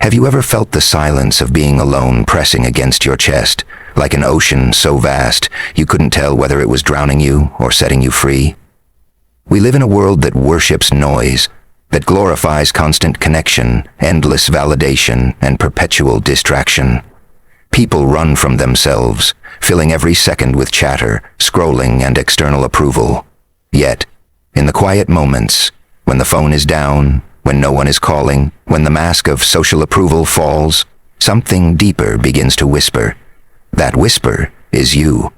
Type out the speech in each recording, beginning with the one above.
Have you ever felt the silence of being alone pressing against your chest, like an ocean so vast you couldn't tell whether it was drowning you or setting you free? We live in a world that worships noise, that glorifies constant connection, endless validation, and perpetual distraction. People run from themselves, filling every second with chatter, scrolling, and external approval. Yet, in the quiet moments, when the phone is down, when no one is calling, when the mask of social approval falls, something deeper begins to whisper. That whisper is you,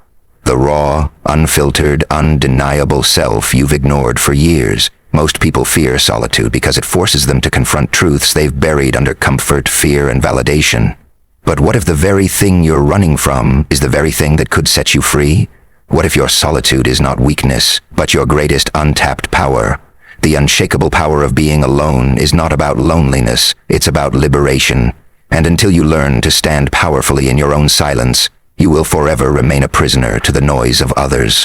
the raw, unfiltered, undeniable self you've ignored for years. Most people fear solitude because it forces them to confront truths they've buried under comfort, fear, and validation. But what if the very thing you're running from is the very thing that could set you free? What if your solitude is not weakness, but your greatest untapped power? The unshakable power of being alone is not about loneliness, it's about liberation. And until you learn to stand powerfully in your own silence, you will forever remain a prisoner to the noise of others.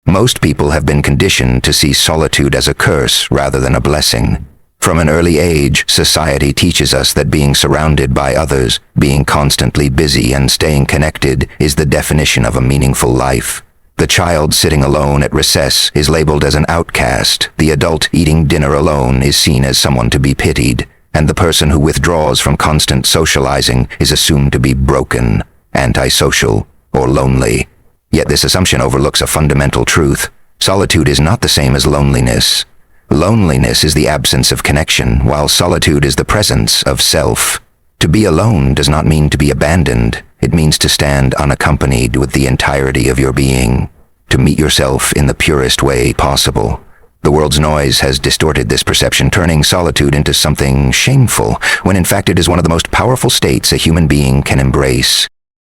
Most people have been conditioned to see solitude as a curse rather than a blessing. From an early age, society teaches us that being surrounded by others, being constantly busy and staying connected is the definition of a meaningful life. The child sitting alone at recess is labeled as an outcast, the adult eating dinner alone is seen as someone to be pitied, and the person who withdraws from constant socializing is assumed to be broken, antisocial, or lonely. Yet this assumption overlooks a fundamental truth. Solitude is not the same as loneliness. Loneliness is the absence of connection, while solitude is the presence of self. To be alone does not mean to be abandoned. It means to stand unaccompanied with the entirety of your being, to meet yourself in the purest way possible. The world's noise has distorted this perception, turning solitude into something shameful, when in fact it is one of the most powerful states a human being can embrace.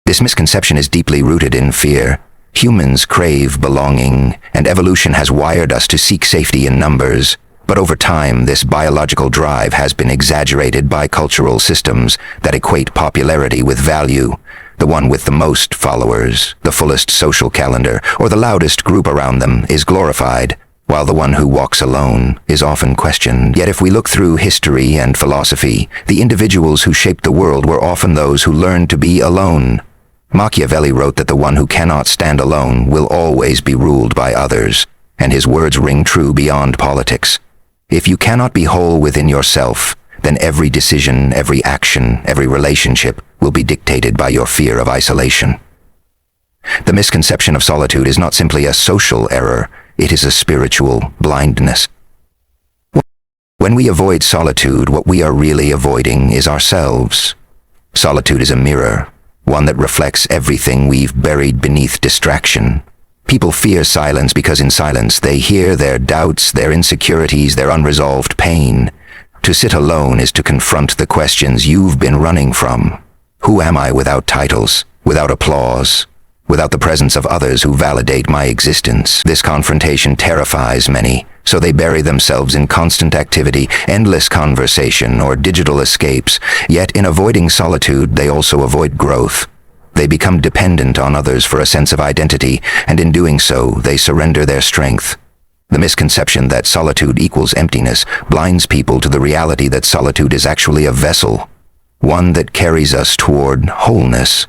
This misconception is deeply rooted in fear. Humans crave belonging, and evolution has wired us to seek safety in numbers. But over time, this biological drive has been exaggerated by cultural systems that equate popularity with value. The one with the most followers, the fullest social calendar, or the loudest group around them is glorified, while the one who walks alone is often questioned. Yet if we look through history and philosophy, the individuals who shaped the world were often those who learned to be alone. Machiavelli wrote that the one who cannot stand alone will always be ruled by others, and his words ring true beyond politics. If you cannot be whole within yourself, then every decision, every action, every relationship will be dictated by your fear of isolation. The misconception of solitude is not simply a social error, it is a spiritual blindness. When we avoid solitude, what we are really avoiding is ourselves. Solitude is a mirror, one that reflects everything we've buried beneath distraction. People fear silence because in silence they hear their doubts, their insecurities, their unresolved pain. To sit alone is to confront the questions you've been running from. Who am I without titles, without applause, without the presence of others who validate my existence? This confrontation terrifies many, so they bury themselves in constant activity, endless conversation, or digital escapes. Yet in avoiding solitude, they also avoid growth. They become dependent on others for a sense of identity, and in doing so, they surrender their strength. The misconception that solitude equals emptiness blinds people to the reality that solitude is actually a vessel, one that carries us toward wholeness.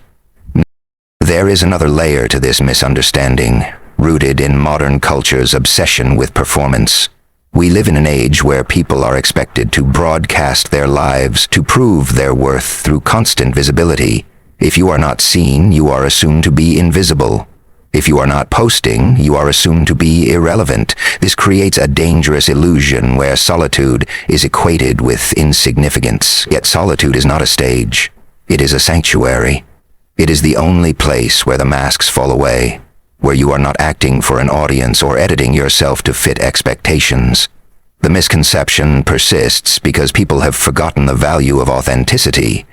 There is another layer to this misunderstanding, rooted in modern culture's obsession with performance. We live in an age where people are expected to broadcast their lives, to prove their worth through constant visibility. If you are not seen, you are assumed to be invisible. If you are not posting, you are assumed to be irrelevant. This creates a dangerous illusion where solitude is equated with insignificance. Yet solitude is not a stage. It is a sanctuary. It is the only place where the masks fall away, where you are not acting for an audience or editing yourself to fit expectations. The misconception persists because people have forgotten the value of authenticity,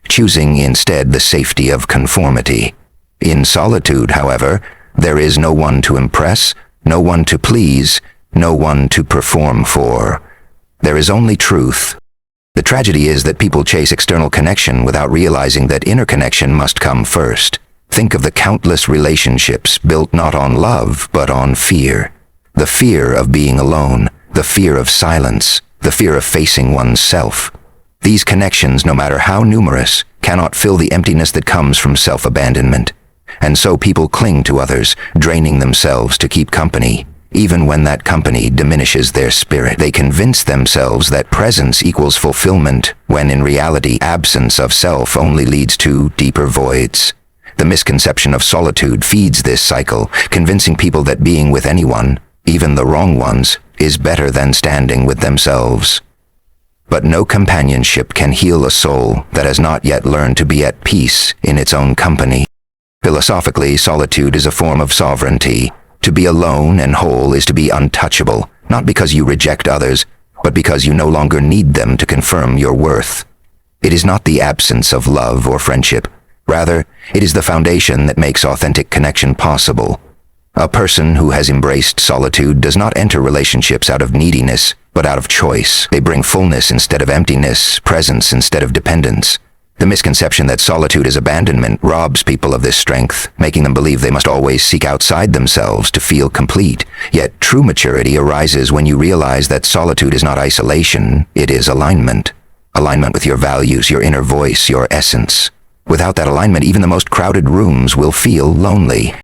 choosing instead the safety of conformity. In solitude, however, there is no one to impress, no one to please, no one to perform for. There is only truth. The tragedy is that people chase external connection without realizing that inner connection must come first. Think of the countless relationships built not on love, but on fear. The fear of being alone, the fear of silence, the fear of facing oneself. These connections, no matter how numerous, cannot fill the emptiness that comes from self-abandonment. And so people cling to others, draining themselves to keep company. Even when that company diminishes their spirit, they convince themselves that presence equals fulfillment, when in reality absence of self only leads to deeper voids. The misconception of solitude feeds this cycle, convincing people that being with anyone, even the wrong ones, is better than standing with themselves. But no companionship can heal a soul that has not yet learned to be at peace in its own company. Philosophically, solitude is a form of sovereignty. To be alone and whole is to be untouchable, not because you reject others, but because you no longer need them to confirm your worth. It is not the absence of love or friendship. Rather, it is the foundation that makes authentic connection possible. A person who has embraced solitude does not enter relationships out of neediness, but out of choice. They bring fullness instead of emptiness, presence instead of dependence. The misconception that solitude is abandonment robs people of this strength, making them believe they must always seek outside themselves to feel complete. Yet true maturity arises when you realize that solitude is not isolation, it is alignment. Alignment with your values, your inner voice, your essence. Without that alignment, even the most crowded rooms will feel lonely.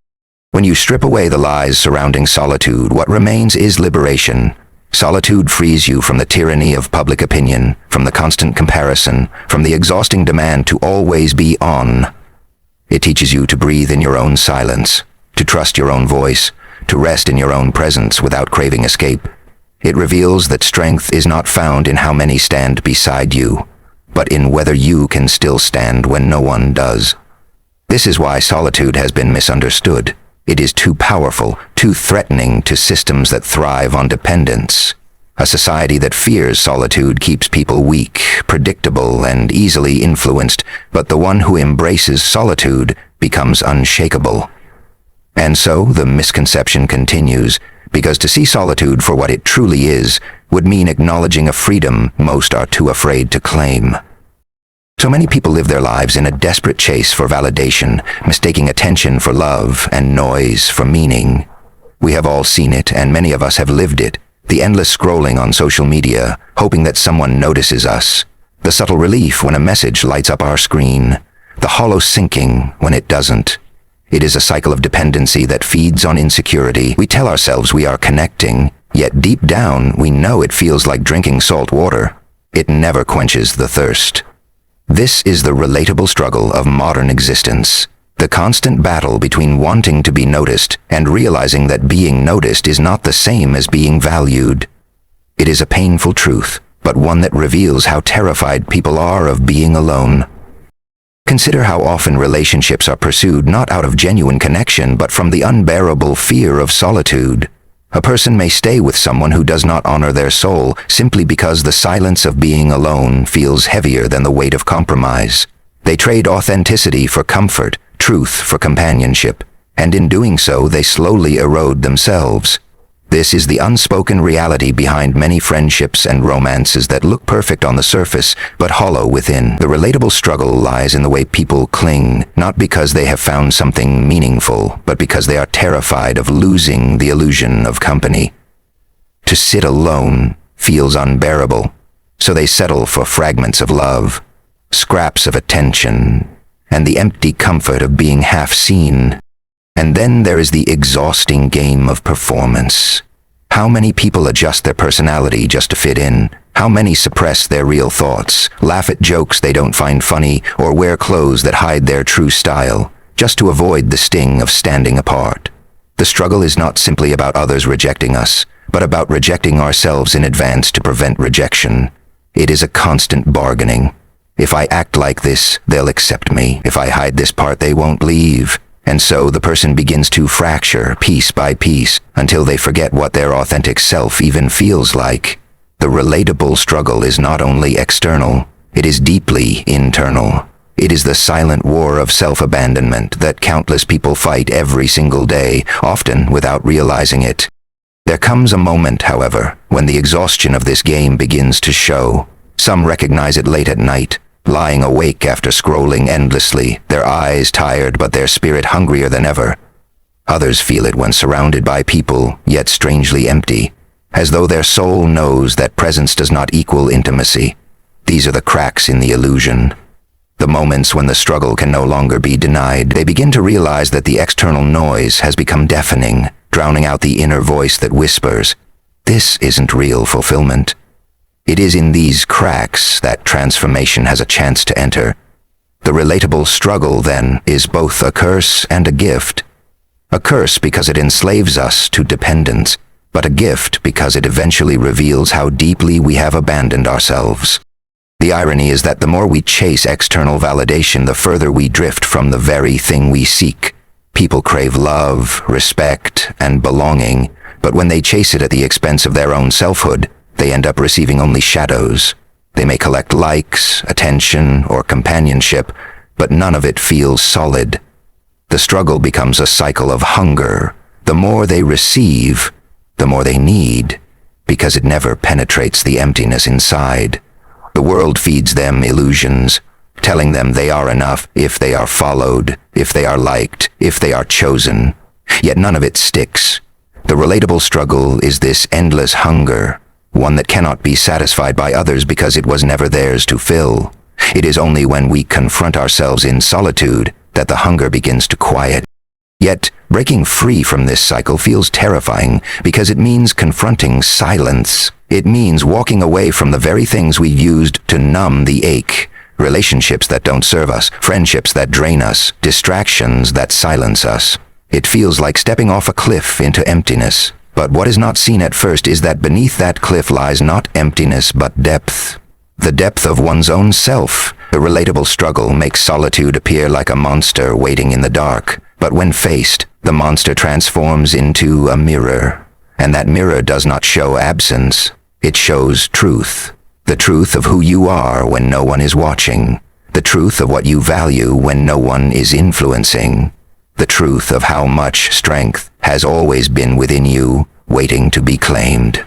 When you strip away the lies surrounding solitude, what remains is liberation. Solitude frees you from the tyranny of public opinion, from the constant comparison, from the exhausting demand to always be on. It teaches you to breathe in your own silence, to trust your own voice, to rest in your own presence without craving escape. It reveals that strength is not found in how many stand beside you, but in whether you can still stand when no one does. This is why solitude has been misunderstood. It is too powerful, too threatening to systems that thrive on dependence. A society that fears solitude keeps people weak, predictable, and easily influenced, but the one who embraces solitude becomes unshakable. And so the misconception continues, because to see solitude for what it truly is would mean acknowledging a freedom most are too afraid to claim. So many people live their lives in a desperate chase for validation, mistaking attention for love and noise for meaning. We have all seen it, and many of us have lived it. The endless scrolling on social media, hoping that someone notices us. The subtle relief when a message lights up our screen. The hollow sinking when it doesn't. It is a cycle of dependency that feeds on insecurity. We tell ourselves we are connecting, yet deep down we know it feels like drinking salt water. It never quenches the thirst. This is the relatable struggle of modern existence, the constant battle between wanting to be noticed and realizing that being noticed is not the same as being valued. It is a painful truth, but one that reveals how terrified people are of being alone. Consider how often relationships are pursued not out of genuine connection but from the unbearable fear of solitude. A person may stay with someone who does not honor their soul simply because the silence of being alone feels heavier than the weight of compromise. They trade authenticity for comfort, truth for companionship, and in doing so they slowly erode themselves. This is the unspoken reality behind many friendships and romances that look perfect on the surface, but hollow within. The relatable struggle lies in the way people cling, not because they have found something meaningful, but because they are terrified of losing the illusion of company. To sit alone feels unbearable, so they settle for fragments of love, scraps of attention, and the empty comfort of being half seen. And then there is the exhausting game of performance. How many people adjust their personality just to fit in? How many suppress their real thoughts, laugh at jokes they don't find funny, or wear clothes that hide their true style, just to avoid the sting of standing apart? The struggle is not simply about others rejecting us, but about rejecting ourselves in advance to prevent rejection. It is a constant bargaining. If I act like this, they'll accept me. If I hide this part, they won't leave. And so the person begins to fracture piece by piece until they forget what their authentic self even feels like. The relatable struggle is not only external, it is deeply internal. It is the silent war of self-abandonment that countless people fight every single day, often without realizing it. There comes a moment, however, when the exhaustion of this game begins to show. Some recognize it late at night, lying awake after scrolling endlessly, their eyes tired but their spirit hungrier than ever. Others feel it when surrounded by people, yet strangely empty, as though their soul knows that presence does not equal intimacy. These are the cracks in the illusion. The moments when the struggle can no longer be denied. They begin to realize that the external noise has become deafening, drowning out the inner voice that whispers, "This isn't real fulfillment." It is in these cracks that transformation has a chance to enter. The relatable struggle, then, is both a curse and a gift. A curse because it enslaves us to dependence, but a gift because it eventually reveals how deeply we have abandoned ourselves. The irony is that the more we chase external validation, the further we drift from the very thing we seek. People crave love, respect, and belonging, but when they chase it at the expense of their own selfhood, they end up receiving only shadows. They may collect likes, attention, or companionship, but none of it feels solid. The struggle becomes a cycle of hunger. The more they receive, the more they need, because it never penetrates the emptiness inside. The world feeds them illusions, telling them they are enough if they are followed, if they are liked, if they are chosen. Yet none of it sticks. The relatable struggle is this endless hunger, one that cannot be satisfied by others because it was never theirs to fill. It is only when we confront ourselves in solitude that the hunger begins to quiet. Yet, breaking free from this cycle feels terrifying because it means confronting silence. It means walking away from the very things we've used to numb the ache. Relationships that don't serve us, friendships that drain us, distractions that silence us. It feels like stepping off a cliff into emptiness. But what is not seen at first is that beneath that cliff lies not emptiness but depth. The depth of one's own self. The relatable struggle makes solitude appear like a monster waiting in the dark. But when faced, the monster transforms into a mirror. And that mirror does not show absence. It shows truth. The truth of who you are when no one is watching. The truth of what you value when no one is influencing. The truth of how much strength has always been within you, waiting to be claimed.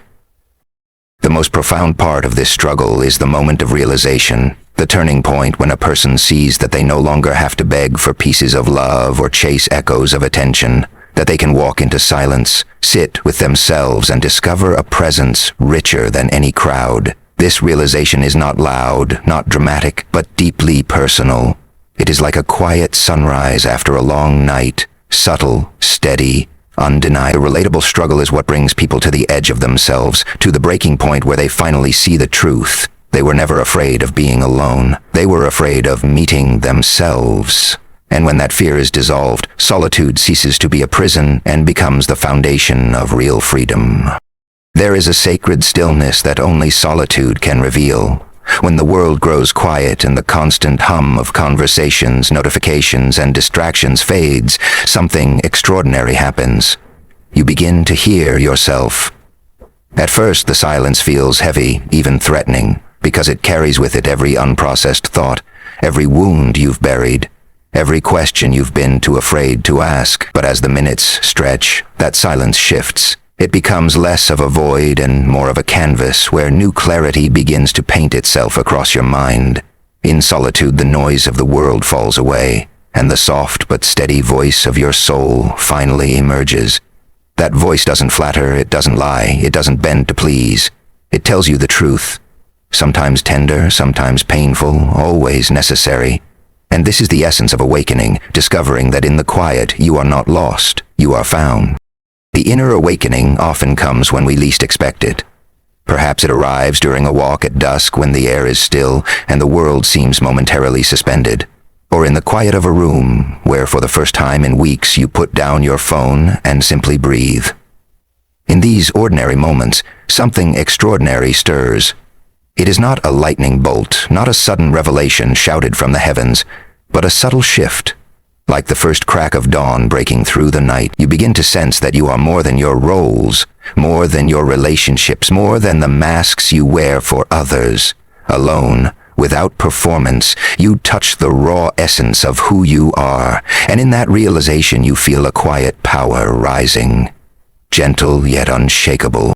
The most profound part of this struggle is the moment of realization, the turning point when a person sees that they no longer have to beg for pieces of love or chase echoes of attention, that they can walk into silence, sit with themselves, and discover a presence richer than any crowd. This realization is not loud, not dramatic, but deeply personal. It is like a quiet sunrise after a long night, subtle, steady, undeniable. The relatable struggle is what brings people to the edge of themselves, to the breaking point where they finally see the truth. They were never afraid of being alone. They were afraid of meeting themselves. And when that fear is dissolved, solitude ceases to be a prison and becomes the foundation of real freedom. There is a sacred stillness that only solitude can reveal. When the world grows quiet and the constant hum of conversations, notifications, and distractions fades, something extraordinary happens. You begin to hear yourself. At first, the silence feels heavy, even threatening, because it carries with it every unprocessed thought, every wound you've buried, every question you've been too afraid to ask. But as the minutes stretch, that silence shifts. It becomes less of a void and more of a canvas where new clarity begins to paint itself across your mind. In solitude, the noise of the world falls away, and the soft but steady voice of your soul finally emerges. That voice doesn't flatter, it doesn't lie, it doesn't bend to please. It tells you the truth. Sometimes tender, sometimes painful, always necessary. And this is the essence of awakening, discovering that in the quiet you are not lost, you are found. The inner awakening often comes when we least expect it. Perhaps it arrives during a walk at dusk when the air is still and the world seems momentarily suspended, or in the quiet of a room where for the first time in weeks you put down your phone and simply breathe. In these ordinary moments, something extraordinary stirs. It is not a lightning bolt, not a sudden revelation shouted from the heavens, but a subtle shift. Like the first crack of dawn breaking through the night, you begin to sense that you are more than your roles, more than your relationships, more than the masks you wear for others. Alone, without performance, you touch the raw essence of who you are, and in that realization you feel a quiet power rising. Gentle yet unshakable.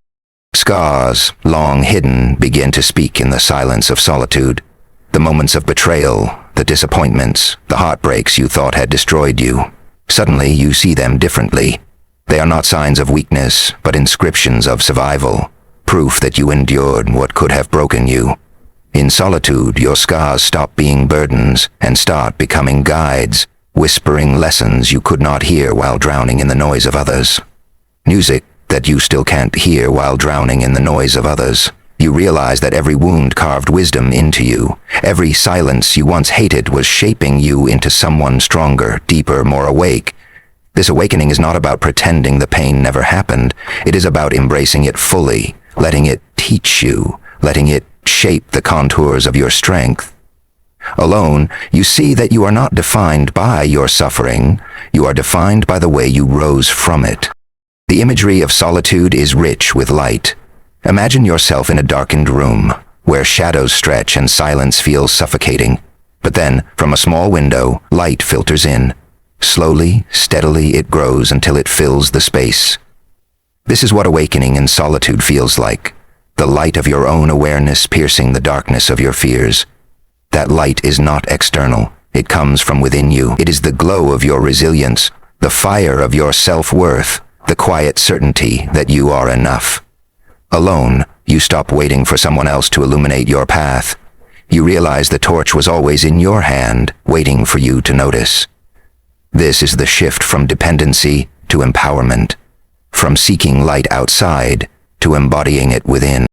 Scars, long hidden, begin to speak in the silence of solitude. The moments of betrayal, the disappointments, the heartbreaks you thought had destroyed you. Suddenly you see them differently. They are not signs of weakness, but inscriptions of survival, proof that you endured what could have broken you. In solitude, your scars stop being burdens and start becoming guides, whispering lessons you could not hear while drowning in the noise of others. Music that you still can't hear while drowning in the noise of others. You realize that every wound carved wisdom into you. Every silence you once hated was shaping you into someone stronger, deeper, more awake. This awakening is not about pretending the pain never happened. It is about embracing it fully, letting it teach you, letting it shape the contours of your strength. Alone, you see that you are not defined by your suffering. You are defined by the way you rose from it. The imagery of solitude is rich with light. Imagine yourself in a darkened room, where shadows stretch and silence feels suffocating. But then, from a small window, light filters in. Slowly, steadily it grows until it fills the space. This is what awakening in solitude feels like. The light of your own awareness piercing the darkness of your fears. That light is not external. It comes from within you. It is the glow of your resilience, the fire of your self-worth, the quiet certainty that you are enough. Alone, you stop waiting for someone else to illuminate your path. You realize the torch was always in your hand, waiting for you to notice. This is the shift from dependency to empowerment, from seeking light outside to embodying it within.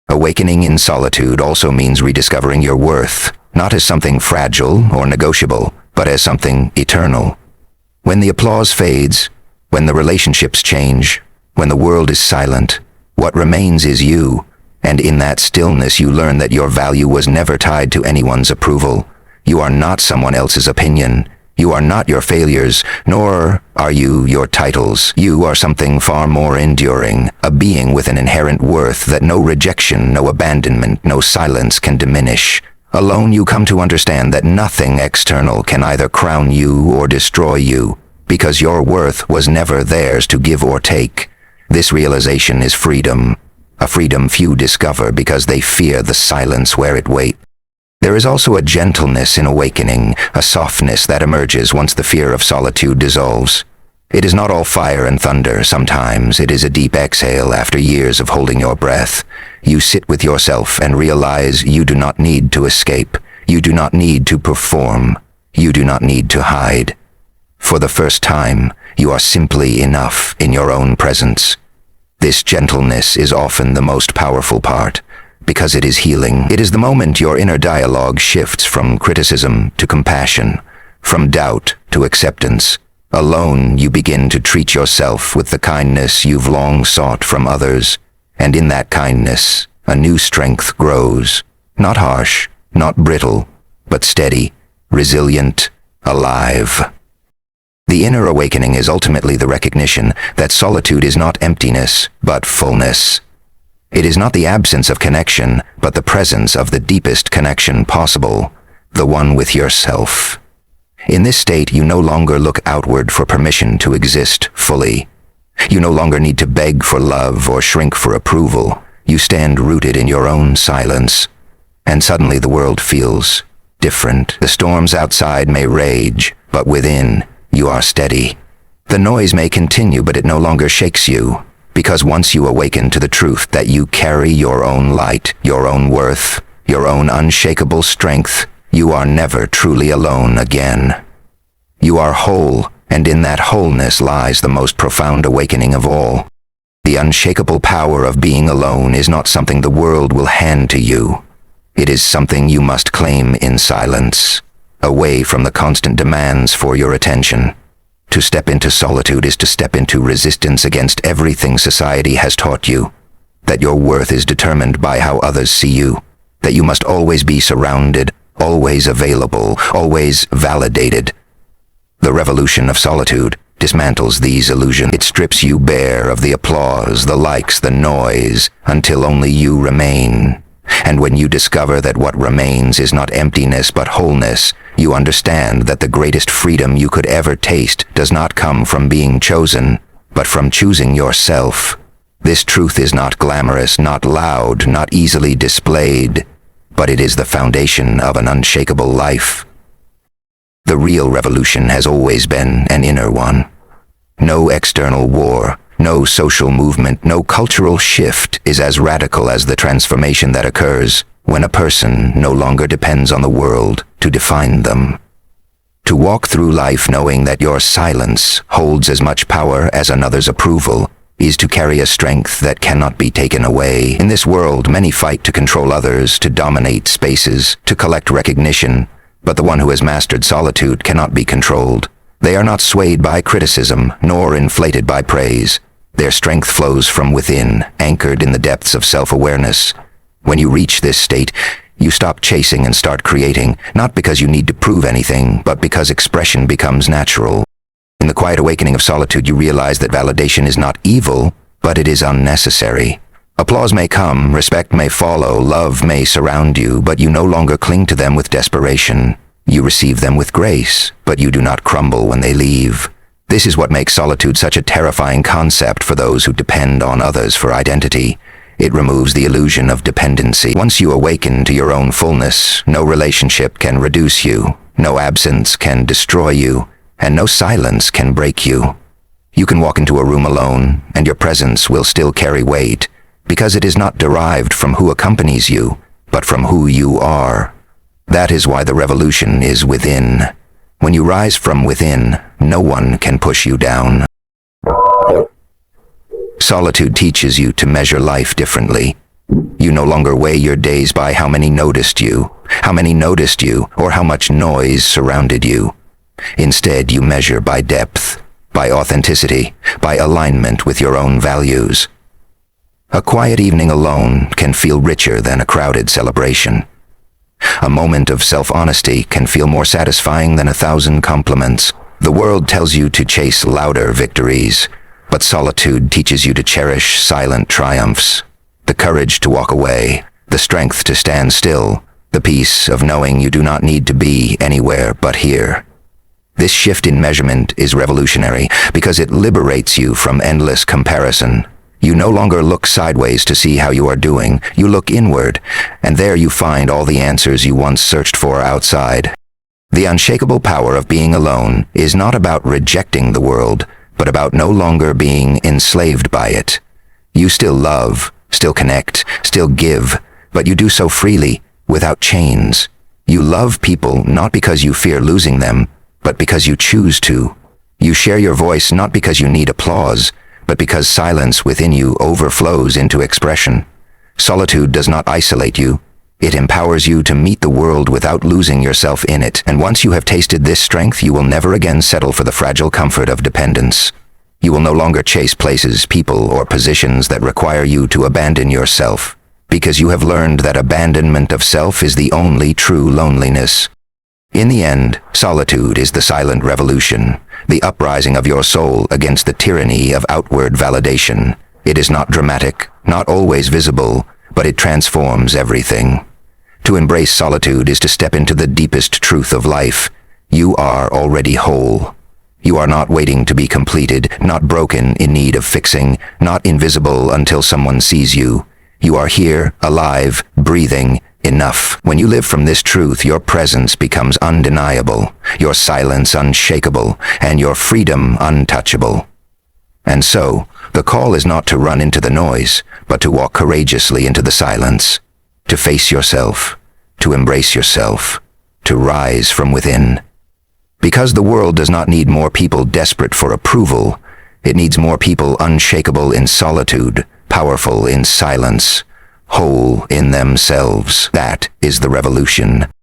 Awakening in solitude also means rediscovering your worth, not as something fragile or negotiable, but as something eternal. When the applause fades, when the relationships change, when the world is silent, what remains is you, and in that stillness you learn that your value was never tied to anyone's approval. You are not someone else's opinion. You are not your failures, nor are you your titles. You are something far more enduring, a being with an inherent worth that no rejection, no abandonment, no silence can diminish. Alone you come to understand that nothing external can either crown you or destroy you, because your worth was never theirs to give or take. This realization is freedom, a freedom few discover because they fear the silence where it waits. There is also a gentleness in awakening, a softness that emerges once the fear of solitude dissolves. It is not all fire and thunder. Sometimes it is a deep exhale after years of holding your breath. You sit with yourself and realize you do not need to escape. You do not need to perform. You do not need to hide. For the first time, you are simply enough in your own presence. This gentleness is often the most powerful part, because it is healing. It is the moment your inner dialogue shifts from criticism to compassion, from doubt to acceptance. Alone, you begin to treat yourself with the kindness you've long sought from others, and in that kindness, a new strength grows. Not harsh, not brittle, but steady, resilient, alive. The inner awakening is ultimately the recognition that solitude is not emptiness, but fullness. It is not the absence of connection, but the presence of the deepest connection possible, the one with yourself. In this state, you no longer look outward for permission to exist fully. You no longer need to beg for love or shrink for approval. You stand rooted in your own silence, and suddenly the world feels different. The storms outside may rage, but within, you are steady. The noise may continue, but it no longer shakes you, because once you awaken to the truth that you carry your own light, your own worth, your own unshakable strength, you are never truly alone again. You are whole, and in that wholeness lies the most profound awakening of all. The unshakable power of being alone is not something the world will hand to you. It is something you must claim in silence, away from the constant demands for your attention. To step into solitude is to step into resistance against everything society has taught you, that your worth is determined by how others see you, that you must always be surrounded, always available, always validated. The revolution of solitude dismantles these illusions. It strips you bare of the applause, the likes, the noise, until only you remain. And when you discover that what remains is not emptiness but wholeness, you understand that the greatest freedom you could ever taste does not come from being chosen, but from choosing yourself. This truth is not glamorous, not loud, not easily displayed, but it is the foundation of an unshakable life. The real revolution has always been an inner one. No external war, no social movement, no cultural shift is as radical as the transformation that occurs when a person no longer depends on the world to define them. To walk through life knowing that your silence holds as much power as another's approval is to carry a strength that cannot be taken away. In this world, many fight to control others, to dominate spaces, to collect recognition, but the one who has mastered solitude cannot be controlled. They are not swayed by criticism, nor inflated by praise. Their strength flows from within, anchored in the depths of self-awareness. When you reach this state, you stop chasing and start creating, not because you need to prove anything, but because expression becomes natural. In the quiet awakening of solitude, you realize that validation is not evil, but it is unnecessary. Applause may come, respect may follow, love may surround you, but you no longer cling to them with desperation. You receive them with grace, but you do not crumble when they leave. This is what makes solitude such a terrifying concept for those who depend on others for identity. It removes the illusion of dependency. Once you awaken to your own fullness, no relationship can reduce you, no absence can destroy you, and no silence can break you. You can walk into a room alone, and your presence will still carry weight, because it is not derived from who accompanies you, but from who you are. That is why the revolution is within. When you rise from within, no one can push you down. Solitude teaches you to measure life differently. You no longer weigh your days by how many noticed you, or how much noise surrounded you. Instead, you measure by depth, by authenticity, by alignment with your own values. A quiet evening alone can feel richer than a crowded celebration. A moment of self-honesty can feel more satisfying than 1,000 compliments. The world tells you to chase louder victories, but solitude teaches you to cherish silent triumphs. The courage to walk away, the strength to stand still, the peace of knowing you do not need to be anywhere but here. This shift in measurement is revolutionary because it liberates you from endless comparison. You no longer look sideways to see how you are doing. You look inward, and there you find all the answers you once searched for outside. The unshakable power of being alone is not about rejecting the world, but about no longer being enslaved by it. You still love, still connect, still give, but you do so freely, without chains. You love people not because you fear losing them, but because you choose to. You share your voice not because you need applause, but because silence within you overflows into expression. Solitude does not isolate you. It empowers you to meet the world without losing yourself in it. And once you have tasted this strength, you will never again settle for the fragile comfort of dependence. You will no longer chase places, people, or positions that require you to abandon yourself, because you have learned that abandonment of self is the only true loneliness. In the end, solitude is the silent revolution, the uprising of your soul against the tyranny of outward validation. It is not dramatic, not always visible, but it transforms everything. To embrace solitude is to step into the deepest truth of life. You are already whole. You are not waiting to be completed, not broken, in need of fixing, not invisible until someone sees you. You are here, alive, breathing, enough. When you live from this truth, your presence becomes undeniable, your silence unshakable, and your freedom untouchable. And so, the call is not to run into the noise, but to walk courageously into the silence, to face yourself, to embrace yourself, to rise from within. Because the world does not need more people desperate for approval, it needs more people unshakable in solitude, powerful in silence, whole in themselves. That is the revolution.